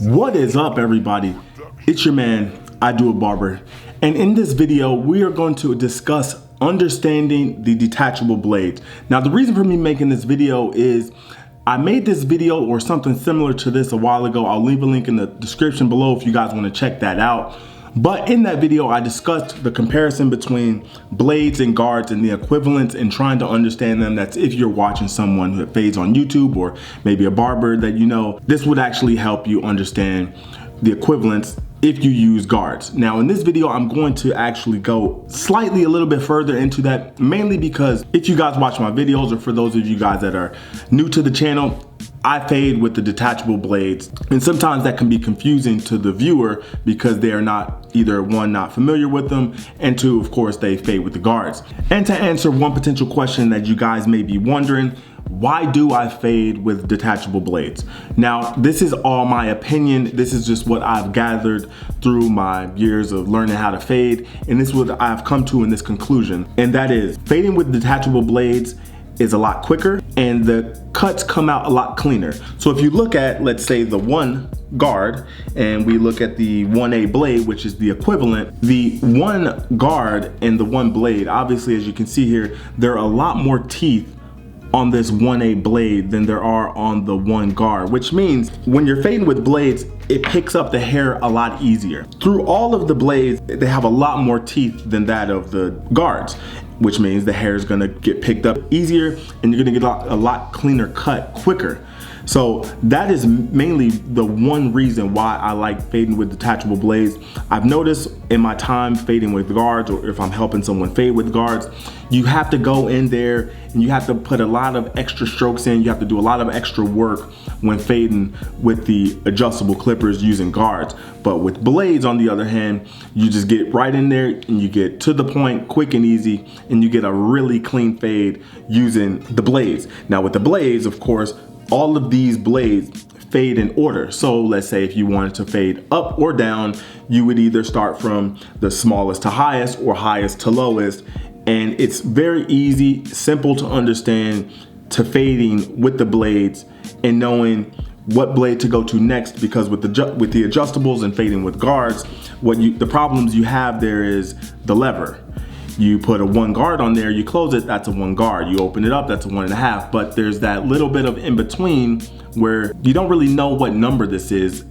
What is up, everybody? It's your man, I Do a Barber, and in this video we are going to discuss understanding the detachable blades. Now, the reason for me making this video is I made this video or something similar to this a while ago. I'll leave a link in the description below if you guys want to check that out. But in that video, I discussed the comparison between blades and guards and the equivalents and trying to understand them. That's if you're watching someone who fades on YouTube or maybe a barber that you know, this would actually help you understand the equivalents if you use guards. Now in this video, I'm going to actually go slightly a little bit further into that, mainly because if you guys watch my videos, or for those of you guys that are new to the channel, I fade with the detachable blades, and sometimes that can be confusing to the viewer because they are not, either one, not familiar with them, and two, of course, they fade with the guards. And to answer one potential question that you guys may be wondering, why do I fade with detachable blades? Now, this is all my opinion. This is just what I've gathered through my years of learning how to fade, and this is what I've come to in this conclusion, and that is fading with detachable blades is a lot quicker and the cuts come out a lot cleaner. So if you look at, let's say, the one guard and we look at the 1A blade, which is the equivalent, the one guard and the one blade, obviously, as you can see here, there are a lot more teeth on this 1A blade than there are on the one guard, which means when you're fading with blades, it picks up the hair a lot easier. Through all of the blades, they have a lot more teeth than that of the guards, which means the hair is gonna get picked up easier and you're gonna get a lot cleaner cut quicker. So that is mainly the one reason why I like fading with detachable blades. I've noticed in my time fading with guards, or if I'm helping someone fade with guards, you have to go in there and you have to put a lot of extra strokes in. You have to do a lot of extra work when fading with the adjustable clippers using guards. But with blades, on the other hand, you just get right in there and you get to the point quick and easy, and you get a really clean fade using the blades. Now with the blades, of course, all of these blades fade in order. So let's say if you wanted to fade up or down, you would either start from the smallest to highest or highest to lowest. And it's very easy, simple to understand to fading with the blades and knowing what blade to go to next, because with the adjustables and fading with guards, the problems you have there is the lever. You put a one guard on there, you close it, that's a one guard. You open it up, that's a 1.5. But there's that little bit of in between where you don't really know what number this is,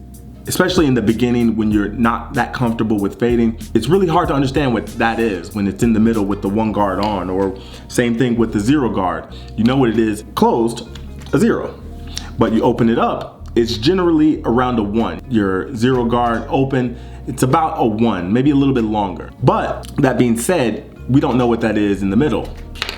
especially in the beginning when you're not that comfortable with fading. It's really hard to understand what that is when it's in the middle with the one guard on, or same thing with the zero guard. You know what it is closed, a 0. But you open it up, it's generally around a 1. Your zero guard open, it's about a 1, maybe a little bit longer. But that being said, we don't know what that is in the middle.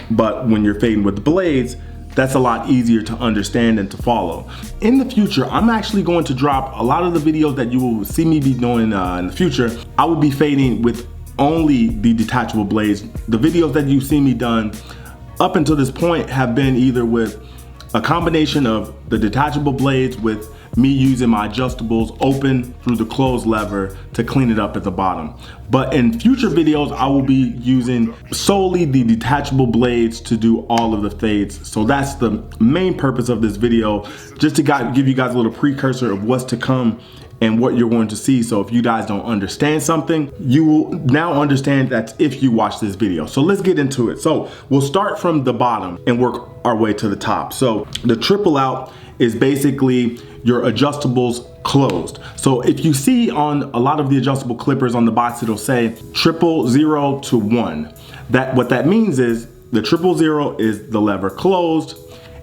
But when you're fading with the blades, that's a lot easier to understand and to follow. In the future, I'm actually going to drop a lot of the videos that you will see me be doing in the future. I will be fading with only the detachable blades. The videos that you've seen me done up until this point have been either with a combination of the detachable blades with me using my adjustables open through the close lever to clean it up at the bottom. But in future videos, I will be using solely the detachable blades to do all of the fades. So that's the main purpose of this video, just to give you guys a little precursor of what's to come and what you're going to see. So if you guys don't understand something, you will now understand that if you watch this video. So let's get into it. So we'll start from the bottom and work our way to the top. So the triple out is basically your adjustables closed. So if you see on a lot of the adjustable clippers on the box, it'll say 000 to 1. What that means is the 000 is the lever closed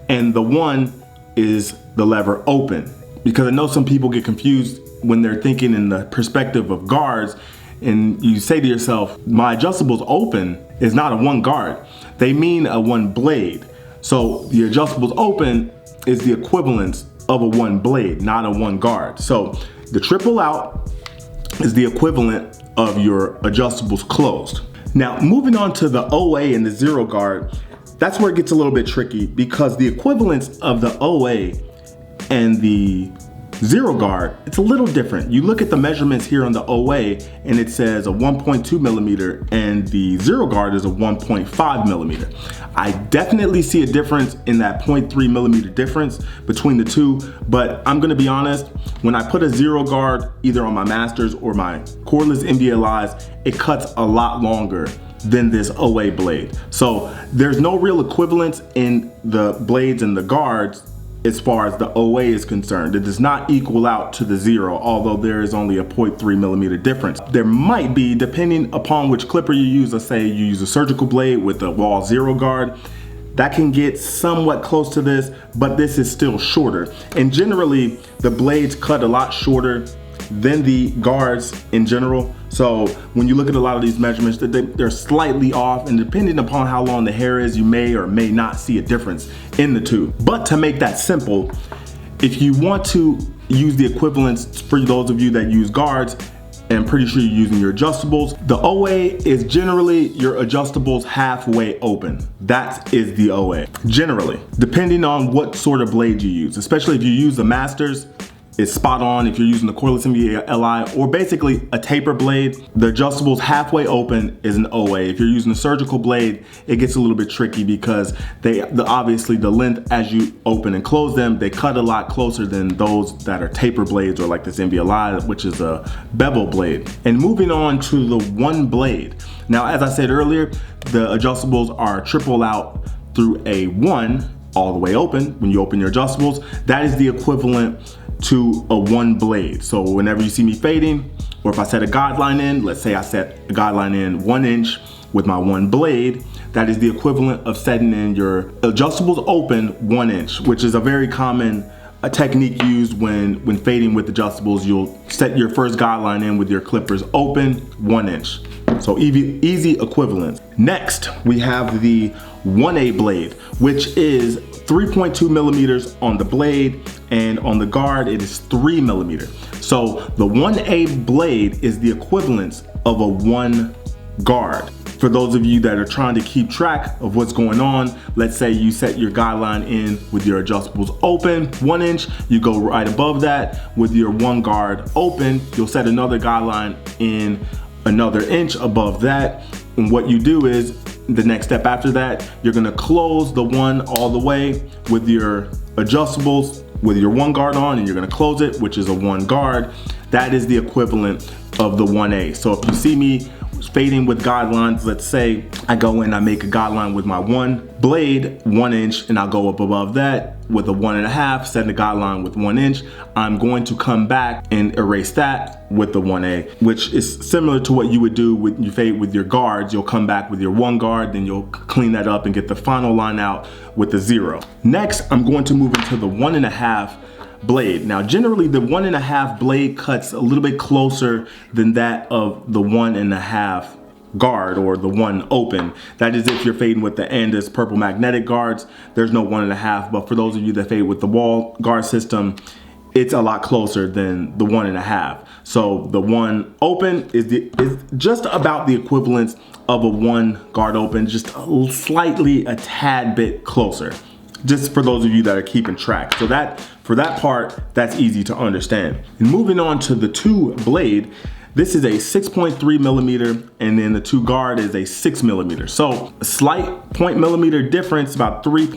and the 1 is the lever open. Because I know some people get confused when they're thinking in the perspective of guards, and you say to yourself, my adjustables open is not a one guard. They mean a one blade. So the adjustables open is the equivalent of a one blade, not a one guard. So the triple out is the equivalent of your adjustables closed. Now moving on to the OA and the zero guard, that's where it gets a little bit tricky, because the equivalence of the OA and the zero guard, it's a little different. You look at the measurements here on the OA and it says a 1.2 millimeter and the zero guard is a 1.5 millimeter. I definitely see a difference in that 0.3 millimeter difference between the two, but I'm gonna be honest, when I put a zero guard either on my Masters or my cordless NVLIs, it cuts a lot longer than this OA blade. So there's no real equivalence in the blades and the guards as far as the OA is concerned. It does not equal out to the zero, although there is only a 0.3 millimeter difference. There might be, depending upon which clipper you use. Let's say you use a surgical blade with a wall zero guard, that can get somewhat close to this, but this is still shorter. And generally, the blades cut a lot shorter than the guards in general. So when you look at a lot of these measurements, they're slightly off, and depending upon how long the hair is, you may or may not see a difference in the two. But to make that simple, if you want to use the equivalents for those of you that use guards, and I'm pretty sure you're using your adjustables, the OA is generally your adjustables halfway open. That is the OA, generally, depending on what sort of blade you use. Especially if you use the Masters, it's spot on. If you're using the cordless NVLI or basically a taper blade, the adjustables halfway open is an OA. If you're using a surgical blade, it gets a little bit tricky because obviously the length as you open and close them, they cut a lot closer than those that are taper blades or like this NVLI, which is a bevel blade. And moving on to the one blade. Now, as I said earlier, the adjustables are triple out through a one all the way open. When you open your adjustables, that is the equivalent to a one blade. So whenever you see me fading, or if I set a guideline in, let's say I set a guideline in 1 inch with my one blade, that is the equivalent of setting in your adjustables open 1 inch, which is a very common technique used when fading with adjustables. You'll set your first guideline in with your clippers open 1 inch. So easy equivalent. Next, we have the 1A blade, which is 3.2 millimeters on the blade, and on the guard it is 3 millimeters. So the 1A blade is the equivalence of a one guard. For those of you that are trying to keep track of what's going on, let's say you set your guideline in with your adjustables open 1 inch, you go right above that with your one guard open, you'll set another guideline in another inch above that. And what you do is, the next step after that, you're gonna close the one all the way with your adjustables with your one guard on, and you're gonna close it, which is a one guard. That is the equivalent of the 1A. So if you see me fading with guidelines, let's say I go in, I make a guideline with my one blade 1 inch, and I'll go up above that with a 1.5, setting the guideline with 1 inch. I'm going to come back and erase that with the 1A, which is similar to what you would do when you fade with your guards. You'll come back with your one guard, then you'll clean that up and get the final line out with the 0. Next, I'm going to move into the 1.5 blade. Now, generally the 1.5 blade cuts a little bit closer than that of the 1.5 guard or the one open. That is if you're fading with the Andis purple magnetic guards, there's no 1.5, but for those of you that fade with the wall guard system, it's a lot closer than the 1.5. So the one open is just about the equivalence of a one guard open, just slightly a tad bit closer, just for those of you that are keeping track. So for that part, that's easy to understand. And moving on to the 2 blade, this is a 6.3 millimeter, and then the 2 guard is a 6 millimeter. So a slight 0.millimeter difference, about 3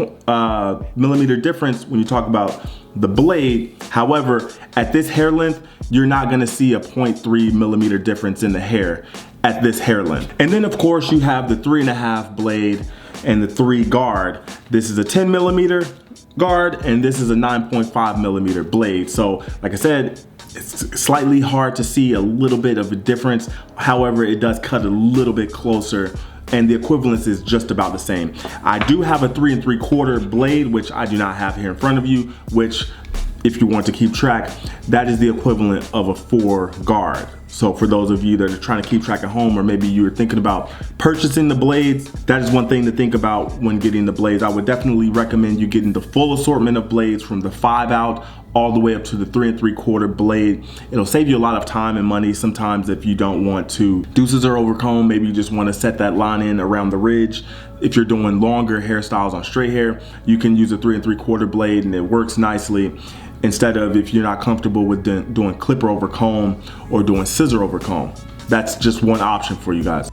millimeter difference when you talk about the blade. However, at this hair length, you're not gonna see a 0.3 millimeter difference in the hair at this hair length. And then of course you have the 3.5 blade and the 3 guard. This is a 10 millimeter guard, and this is a 9.5 millimeter blade. So like I said, it's slightly hard to see a little bit of a difference. However, it does cut a little bit closer, and the equivalence is just about the same. I do have a 3 3/4 blade, which I do not have here in front of you, which, if you want to keep track, that is the equivalent of a 4 guard. So for those of you that are trying to keep track at home, or maybe you're thinking about purchasing the blades, that is one thing to think about when getting the blades. I would definitely recommend you getting the full assortment of blades from the 5 out all the way up to the 3 3/4 blade. It'll save you a lot of time and money. Sometimes if you don't want to do scissor over comb, maybe you just want to set that line in around the ridge. If you're doing longer hairstyles on straight hair, you can use a 3 3/4 blade, and it works nicely. instead of if you're not comfortable with doing clipper over comb or doing scissor over comb. That's just one option for you guys.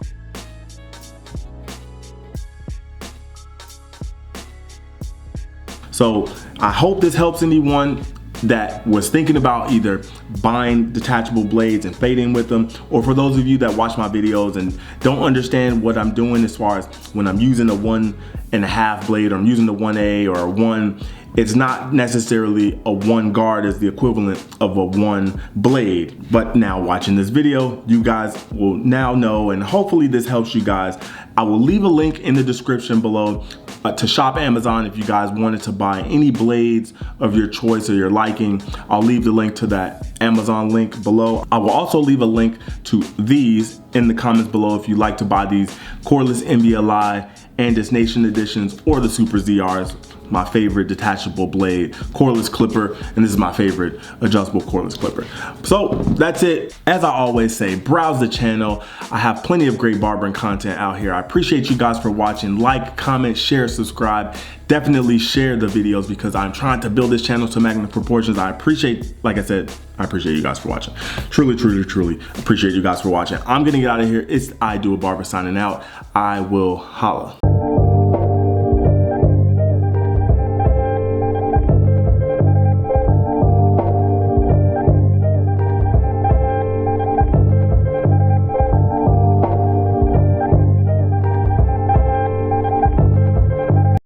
So I hope this helps anyone that was thinking about either buying detachable blades and fading with them, or for those of you that watch my videos and don't understand what I'm doing as far as when I'm using a 1.5 blade, or I'm using the 1A or a 1, it's not necessarily a 1 guard as the equivalent of a 1 blade. But now watching this video, you guys will now know, and hopefully this helps you guys. I will leave a link in the description below to shop Amazon if you guys wanted to buy any blades of your choice or your liking. I'll leave the link to that Amazon link below. I will also leave a link to these in the comments below if you'd like to buy these cordless NVLI and Destination Editions or the Super ZRs, my favorite detachable blade cordless clipper, and this is my favorite adjustable cordless clipper. So that's it. As I always say, browse the channel. I have plenty of great barbering content out here. I appreciate you guys for watching. Like, comment, share, subscribe. Definitely share the videos because I'm trying to build this channel to magnet proportions. I appreciate, like I said, I appreciate you guys for watching. Truly, truly, truly appreciate you guys for watching. I'm gonna get out of here. It's I Do a Barber signing out. I will holla.